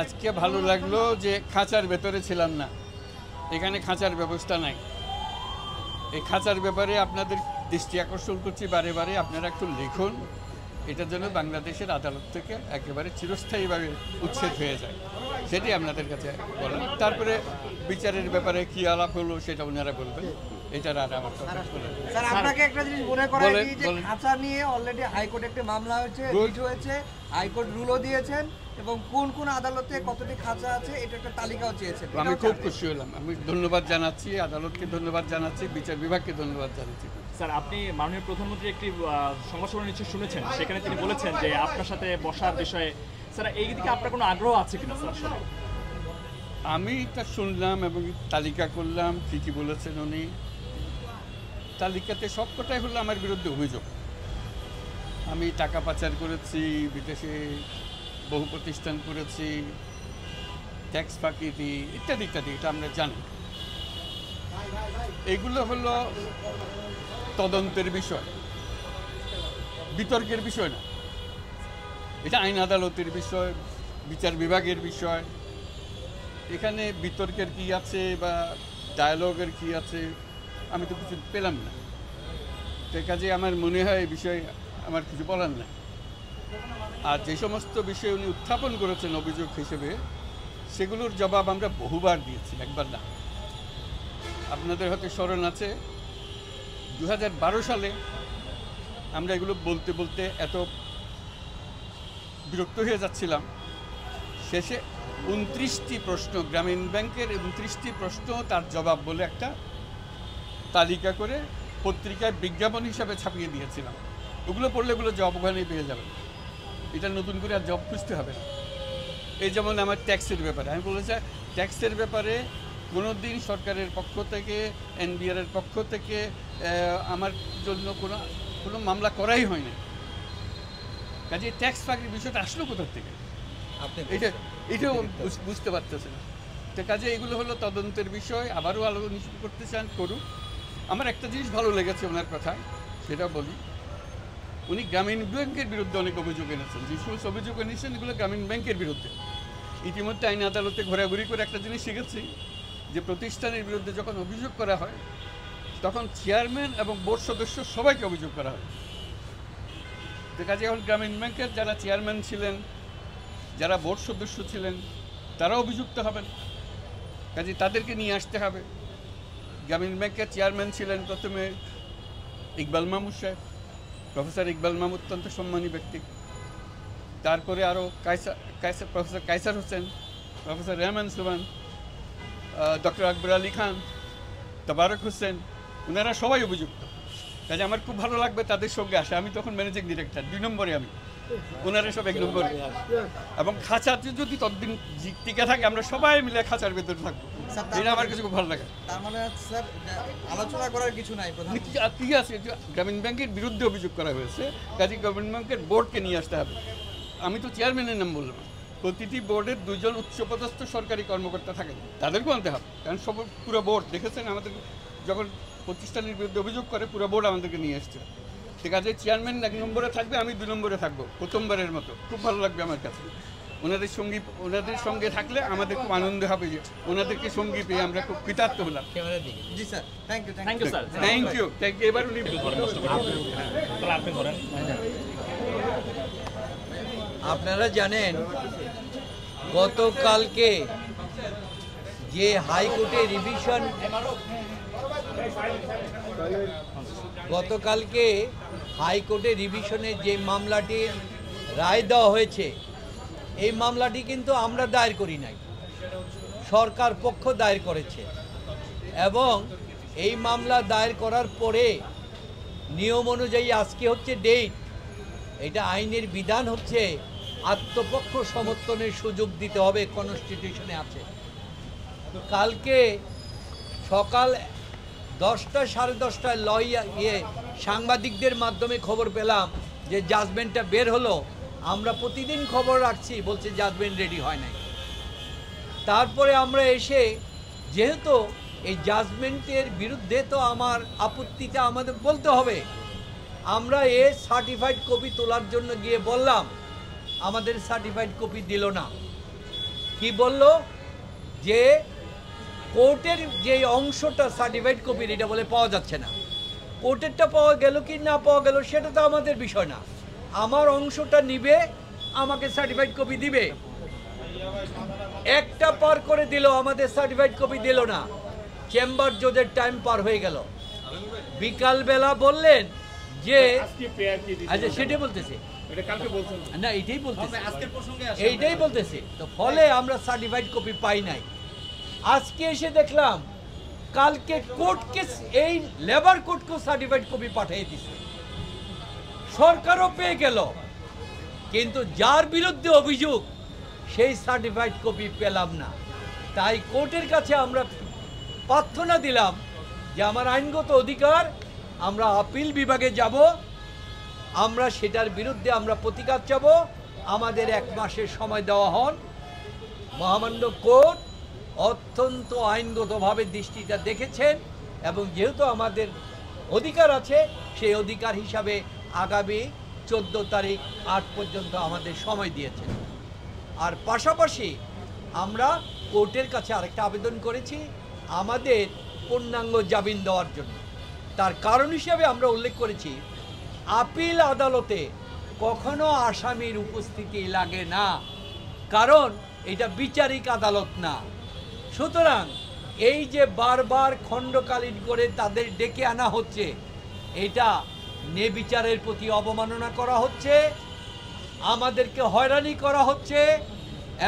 আজকে ভালো লাগলো যে খাঁচার ভেতরে ছিলাম না, এখানে খাঁচার ব্যবস্থা নাই। এই খাঁচার ব্যাপারে আপনাদের দৃষ্টি আকর্ষণ করছি বারে বারে, আপনারা একটু লিখুন, এটার জন্য বাংলাদেশের আদালত থেকে একেবারে চিরস্থায়ীভাবে উচ্ছেদ হয়ে যায়, সেটি আপনাদের কাছে বলেন। তারপরে বিচারের ব্যাপারে কি আলাপ হলো সেটা ওনারা বলবেন, এটার আর আমার কথা বলেন। স্যার আপনাকে একটা জিনিস মনে করাই দিই যে খাঁচা নিয়ে অলরেডি হাইকোর্টে একটা মামলা হয়েছে, রিট হয়েছে, হাইকোর্ট রুলও দিয়েছেন এবং কোন কোন আদালতে কতটি খাঁচা আছে এটা একটা তালিকাও চেয়েছেন। আমি খুব খুশি হলাম, আমি ধন্যবাদ জানাচ্ছি আদালতকে, ধন্যবাদ জানাচ্ছি বিচার বিভাগকে ধন্যবাদ জানাচ্ছি। স্যার আপনি মাননীয় প্রধানমন্ত্রী একটি সংবাদ সম্মেলন নিশ্চয়ই শুনেছেন, সেখানে তিনি বলেছেন যে আপনার সাথে বসার বিষয়ে। স্যার এই দিকে আপনার কোনো আগ্রহ আছে কিনা স্যার? আসলে আমি তা শুনলাম এবং তালিকা করলাম কী কী বলেছেন উনি। তালিকাতে সবকটাই হলো আমার বিরুদ্ধে অভিযোগ। আমি টাকা পাচার করেছি, বিদেশে বহু প্রতিষ্ঠান করেছি, ট্যাক্স ফাঁকি দিই, ইত্যাদি ইত্যাদি, এটা আমরা জানি। এগুলো হলো তদন্তের বিষয়, বিতর্কের বিষয় না। এটা আইন আদালতের বিষয়, বিচার বিভাগের বিষয়। এখানে বিতর্কের কি আছে বা ডায়ালগের কি আছে আমি তো কিছু পেলাম না। সে কাজে আমার মনে হয় এই বিষয়ে আমার কিছু বলার না। আর যে সমস্ত বিষয় উনি উত্থাপন করেছেন অভিযোগ হিসেবে, সেগুলোর জবাব আমরা বহুবার দিয়েছি, একবার না। আপনাদের হয়তো স্মরণ আছে 2012 সালে আমরা এগুলো বলতে বলতে এত বিরক্ত হয়ে যাচ্ছিলাম, শেষে 29টি প্রশ্ন, গ্রামীণ ব্যাংকের 29টি প্রশ্ন তার জবাব বলে একটা তালিকা করে পত্রিকায় বিজ্ঞাপন হিসাবে ছাপিয়ে দিয়েছিলাম। ওগুলো পড়লে এগুলো জব ওখানেই পেয়ে যাবেন, এটা নতুন করে আর জব খুঁজতে হবে না। এই যেমন আমার ট্যাক্সের ব্যাপারে আমি বলেছি, ট্যাক্সের ব্যাপারে কোনো দিন সরকারের পক্ষ থেকে, এনবিআরের পক্ষ থেকে আমার জন্য কোনো মামলা করাই হয়নি। কাজে ট্যাক্স ফাঁকির বিষয়টা আসলো কোথার থেকে এটাও বুঝতে পারতেছে না। তো কাজে এগুলো হলো তদন্তের বিষয়, আবারও আলোচনা করতে চান করুন। আমার একটা জিনিস ভালো লেগেছে ওনার কথা, সেটা বলি। উনি গ্রামীণ ব্যাংকের বিরুদ্ধে অনেক অভিযোগ এনেছেন, যে সমস্ত অভিযোগ এনেছেন এগুলো গ্রামীণ ব্যাংকের বিরুদ্ধে। ইতিমধ্যে আইন আদালতে ঘোরাঘুরি করে একটা জিনিস শিখেছি, যে প্রতিষ্ঠানের বিরুদ্ধে যখন অভিযোগ করা হয় তখন চেয়ারম্যান এবং বোর্ড সদস্য সবাইকে অভিযোগ করা হয়। তো কাজে এখন গ্রামীণ ব্যাংকের যারা চেয়ারম্যান ছিলেন, যারা বোর্ড সদস্য ছিলেন, তারা অভিযুক্ত হবেন। কাজে তাদেরকে নিয়ে আসতে হবে। গ্রামীণ ব্যাংকের চেয়ারম্যান ছিলেন প্রথমে ইকবাল মাহমুদ সাহেব, প্রফেসর ইকবাল মাহমুদ অত্যন্ত সম্মানী ব্যক্তি। তারপরে আরও প্রফেসর কায়সার হোসেন, প্রফেসর রেহমান সুবান, ডক্টর আকবর আলী খান, তবারক হোসেন, ওনারা সবাই অভিযুক্ত। কাজে আমার খুব ভালো লাগবে তাদের সঙ্গে আসে। আমি তখন ম্যানেজিং ডিরেক্টর, 2 নম্বরে আমি, ওনারা সব 1 নম্বরে। এবং খাঁচাতে যদি ততদিন টিকে থাকে আমরা সবাই মিলে খাঁচার ভেতরে থাকবো, এটা আমার কাছে খুব ভালো লাগে। তার মানে স্যার আলোচনা করার কিছু নাই, ঠিক আছে। গ্রামীণ ব্যাংকের বিরুদ্ধে অভিযোগ করা হয়েছে, কাজে গ্রামীণ ব্যাংকের বোর্ডকে নিয়ে আসতে হবে। আমি তো চেয়ারম্যানের নাম বললাম, প্রতিটি বোর্ডের 2 জন উচ্চপদস্থ সরকারি কর্মকর্তা থাকেন, তাদেরকেও আনতে হবে। কারণ সব পুরো বোর্ড দেখেছেন আমাদের যখন প্রতিষ্ঠানের বিরুদ্ধে অভিযোগ করে পুরো বোর্ড আমাদেরকে নিয়ে এসছে। ঠিক আছে, চেয়ারম্যান 1 নম্বরে থাকবে, আমি 2 নম্বরে থাকবো, প্রথমবারের মতো। খুব ভালো লাগবে আমার কাছে। ওনাদের সঙ্গে থাকলে আমাদের খুব আনন্দ হবে, যে ওনাদেরকে সঙ্গী পেয়ে আমরা খুব কৃতার্থ হলাম। জি sir, thank you sir, thank you. এবার উনি আপনি করেন। আপনারা জানেন গতকালকে যে হাইকোর্টে রিভিশন, গতকালকে হাইকোর্টে রিভিশনে যে মামলাটির রায় দেওয়া হয়েছে, এই মামলাটি কিন্তু আমরা দায়ের করি নাই, সরকার পক্ষ দায়ের করেছে। এবং এই মামলা দায়ের করার পরে নিয়ম অনুযায়ী আজকে হচ্ছে ডেট, এটা আইনের বিধান হচ্ছে আত্মপক্ষ সমর্থনের সুযোগ দিতে হবে, কনস্টিটিউশনে আছে। কালকে সকাল 10টা সাড়ে 10টায় সাংবাদিকদের মাধ্যমে খবর পেলাম যে জাজমেন্টটা বের হলো। আমরা প্রতিদিন খবর রাখছি, বলছে জাজমেন্ট রেডি হয় নাই। তারপরে আমরা এসে যেহেতু এই জাজমেন্টের বিরুদ্ধে তো আমার আপত্তিটা আমাদের বলতে হবে। আমরা সার্টিফাইড কপি তোলার জন্য গিয়ে বললাম, আমাদের সার্টিফাইড কপি দিল না। কি বলল যে কোর্টের যে অংশটা সার্টিফাইড কপির এটা বলে পাওয়া যাচ্ছে না। কোর্টেরটা পাওয়া গেল কি না পাওয়া গেল সেটা তো আমাদের বিষয় না, আমার অংশটা নিবে, আমাকে সার্টিফাইড কপি দিবে। একটা পার করে দিল, আমাদের সার্টিফাইড কপি দিল না। চেম্বার জজের টাইম পার হয়ে গেল। বিকালবেলা বললেন যে আচ্ছা সেটাই বলতেছে না, এইটাই বলতেছে, এইটাই বলতেছে। তো ফলে আমরা সার্টিফাইড কপি পাই নাই। আজকে এসে দেখলাম কালকে কোর্টকে, এই লেবার কোর্টকেও সার্টিফাইড কপি পাঠিয়ে দিছে, সরকারও পেয়ে গেল, কিন্তু যার বিরুদ্ধে অভিযোগ সেই সার্টিফাইড কপি পেলাম না। তাই কোর্টের কাছে আমরা প্রার্থনা দিলাম যে আমার আইনগত অধিকার, আমরা আপিল বিভাগে যাব, আমরা সেটার বিরুদ্ধে আমরা প্রতিকার চাব। আমাদের 1 মাসের সময় দেওয়া হন। মহামান্য কোর্ট অত্যন্ত আইনগতভাবে দৃষ্টিটা দেখেছেন এবং যেহেতু আমাদের অধিকার আছে সেই অধিকার হিসাবে আগামী 14 তারিখ 8 পর্যন্ত আমাদের সময় দিয়েছেন। আর পাশাপাশি আমরা কোর্টের কাছে আরেকটা আবেদন করেছি আমাদের পূর্ণাঙ্গ জামিন দেওয়ার জন্য। তার কারণ হিসাবে আমরা উল্লেখ করেছি আপিল আদালতে কখনো আসামির উপস্থিতি লাগে না, কারণ এটা বিচারিক আদালত না। সুতরাং এই যে বারবার খণ্ডকালীন করে তাদের ডেকে আনা হচ্ছে, এটা ন্যায়বিচারের প্রতি অবমাননা করা হচ্ছে, আমাদেরকে হয়রানি করা হচ্ছে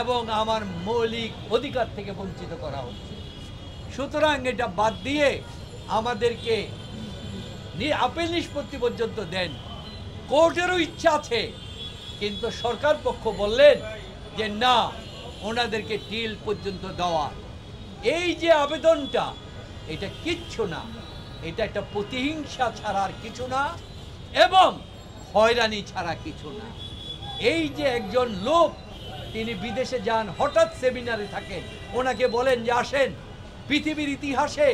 এবং আমার মৌলিক অধিকার থেকে বঞ্চিত করা হচ্ছে। সুতরাং এটা বাদ দিয়ে আমাদেরকে আপিল নিষ্পত্তি পর্যন্ত দেন। কোর্টেরও ইচ্ছা আছে, কিন্তু সরকার পক্ষ বললেন যে না, ওনাদেরকে টিল পর্যন্ত দেওয়া। এই যে আবেদনটা, এটা কিচ্ছু না, এটা একটা প্রতিহিংসা ছাড়া আর কিছু না এবং হয়রানি ছাড়া কিছু না। এই যে একজন লোক তিনি বিদেশে যান, হঠাৎ সেমিনারে থাকেন, ওনাকে বলেন যে আসেন, পৃথিবীর ইতিহাসে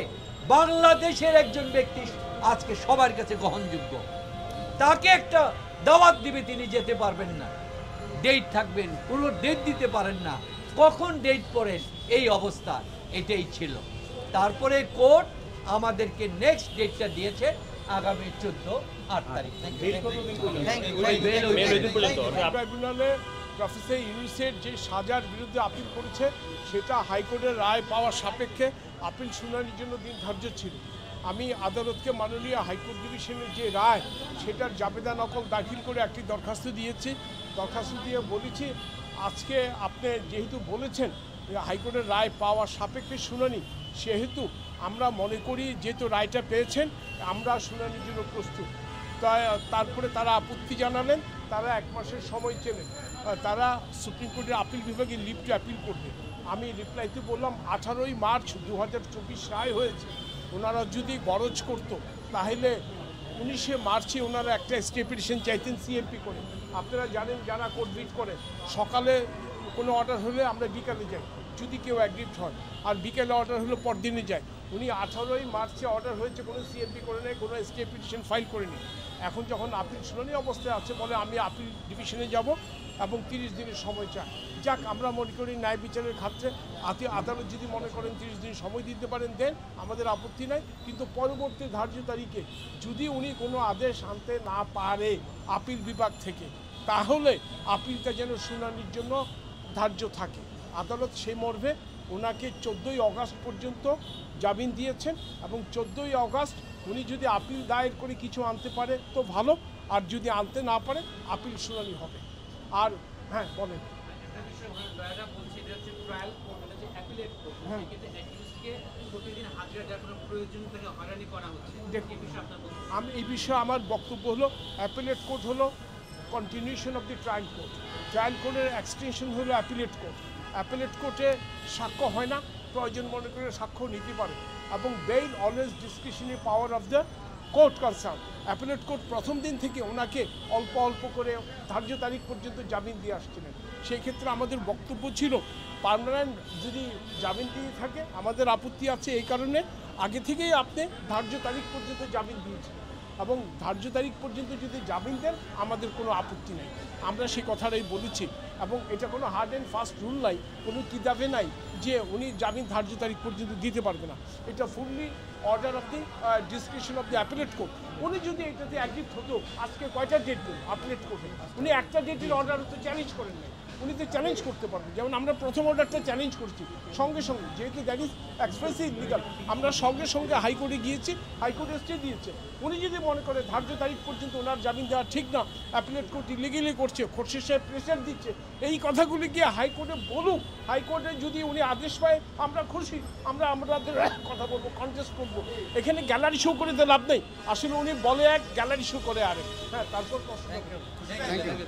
বাংলাদেশের একজন ব্যক্তি আজকে সবার কাছে গ্রহণযোগ্য, তাকে একটা দাওয়াত দিবে, তিনি যেতে পারবেন না, ডেট থাকবেন, কোনো ডেট দিতে পারেন না, কখন ডেট পড়েন, এই অবস্থা এটাই ছিল। তারপরে কোর্ট আমাদেরকে নেক্সট ডেটটা দিয়েছে আগামী 14-8 তারিখ। ট্রাইব্যুনালে প্রফেসর ইউনূসের যে সাজার বিরুদ্ধে আপিল করেছে সেটা হাইকোর্টের রায় পাওয়ার সাপেক্ষে আপিল শুনানির জন্য দিন ধার্য ছিল। আমি আদালতকে মাননীয় হাইকোর্ট ডিভিশনের যে রায় সেটার জাবেদা নকল দাখিল করে একটি দরখাস্ত দিয়েছি। দরখাস্ত দিয়ে বলেছি আজকে আপনি যেহেতু বলেছেন হাইকোর্টের রায় পাওয়ার সাপেক্ষে শুনানি, সেহেতু আমরা মনে করি যেহেতু রায়টা পেয়েছেন আমরা শুনানির জন্য প্রস্তুত। তারপরে তারা আপত্তি জানালেন, তারা 1 মাসের সময় চেলেন, তারা সুপ্রিম কোর্টের আপিল বিভাগে লিভ টু অ্যাপিল করবে। আমি রিপ্লাইতে বললাম 18ই মার্চ 2024 রায় হয়েছে, ওনারা যদি গরজ করতো তাহলে 19শে মার্চে ওনারা একটা স্টে পিটিশন চাইতেন সিএমপি করে। আপনারা জানেন যারা কোর্ট ভিট করে সকালে কোনো অর্ডার হলে আমরা বিকালে যাই যদি কেউ অ্যাগ্রিড হয়, আর বিকেলে অর্ডার হলে পরদিনে যায়। উনি 18ই মার্চে অর্ডার হয়েছে, কোনো সিএমপি করে নেই, কোনো স্টে পিটিশন ফাইল করেনি। এখন যখন আপিল শুনানি অবস্থায় আছে বলে আমি আপিল ডিভিশনে যাব এবং 30 দিনের সময় চাই। যাক, আমরা মনে করি ন্যায় বিচারের ক্ষেত্রে আদালত যদি মনে করেন 30 দিন সময় দিতে পারেন দেন, আমাদের আপত্তি নাই। কিন্তু পরবর্তী ধার্য তারিখে যদি উনি কোনো আদেশ আনতে না পারে আপিল বিভাগ থেকে, তাহলে আপিলটা যেন শুনানির জন্য ধার্য থাকে। আদালত সেই মর্মে ওনাকে 14ই অগাস্ট পর্যন্ত জামিন দিয়েছেন এবং 14ই অগাস্ট উনি যদি আপিল দায়ের করে কিছু আনতে পারে তো ভালো, আর যদি আনতে না পারে আপিল শুনানি হবে। আর হ্যাঁ বলেন। আমি এই বিষয়ে আমার বক্তব্য হলো অ্যাপিলেট কোর্ট হলো continuation of the trial court, trial কোর্টের এক্সটেনশন হলো অ্যাপিলেট কোর্ট। অ্যাপিলেট কোর্টে সাক্ষ্য হয় না, প্রয়োজন মনে করে সাক্ষ্য নিতে পারে এবং bail always discretionary power of the court concern. Appellate court প্রথম দিন থেকে ওনাকে অল্প অল্প করে ধার্য তারিখ পর্যন্ত জামিন দিয়ে আসছিলেন। সেই ক্ষেত্রে আমাদের বক্তব্য ছিল পার্মানেন্ট যদি জামিন দিয়ে থাকে আমাদের আপত্তি আছে, এই কারণে আগে থেকেই আপনি ধার্য তারিখ পর্যন্ত জামিন দিয়েছেন এবং ধার্য তারিখ পর্যন্ত যদি জামিন দেন আমাদের কোনো আপত্তি নেই, আমরা সেই কথাটাই বলেছি। এবং এটা কোনো হার্ড অ্যান্ড ফাস্ট রুল নাই, কোনো কিতাবে নাই যে উনি জামিন ধার্য তারিখ পর্যন্ত দিতে পারবে না। এটা fully order of the description of the appellate court. উনি যদি এটাতে অ্যাগ্রিড হতো আজকে কয়টা ডেট দেন অ্যাপিলেট কোর্টে, উনি একটা ডেটের অর্ডার তো চ্যালেঞ্জ করেন নাই, উনি তো চ্যালেঞ্জ করতে পারবেন। যেমন আমরা প্রথম অর্ডারটা চ্যালেঞ্জ করছি সঙ্গে সঙ্গে, যেহেতু দ্যাট ইজ এক্সপ্রেসলি ইলিগাল, আমরা সঙ্গে সঙ্গে হাইকোর্টে গিয়েছি, হাইকোর্টে স্টে দিয়েছে। উনি যদি মনে করে ধার্য তারিখ পর্যন্ত ওনার জামিন দেওয়া ঠিক না, অ্যাপিলেট কোর্ট ইলিগেলি করছে, খোরশেদ সাহেব প্রেসার দিচ্ছে, এই কথাগুলি গিয়ে হাইকোর্টে বলুক। হাইকোর্টে যদি উনি আদেশ পায় আমরা খুশি, আমরা আমাদের কথা বলবো, কন্টেস্ট করবো। এখানে গ্যালারি শো করে তো লাভ নেই, আসলে উনি বলে এক, গ্যালারি শো করে আরেক। হ্যাঁ, তারপর থ্যাংক ইউ।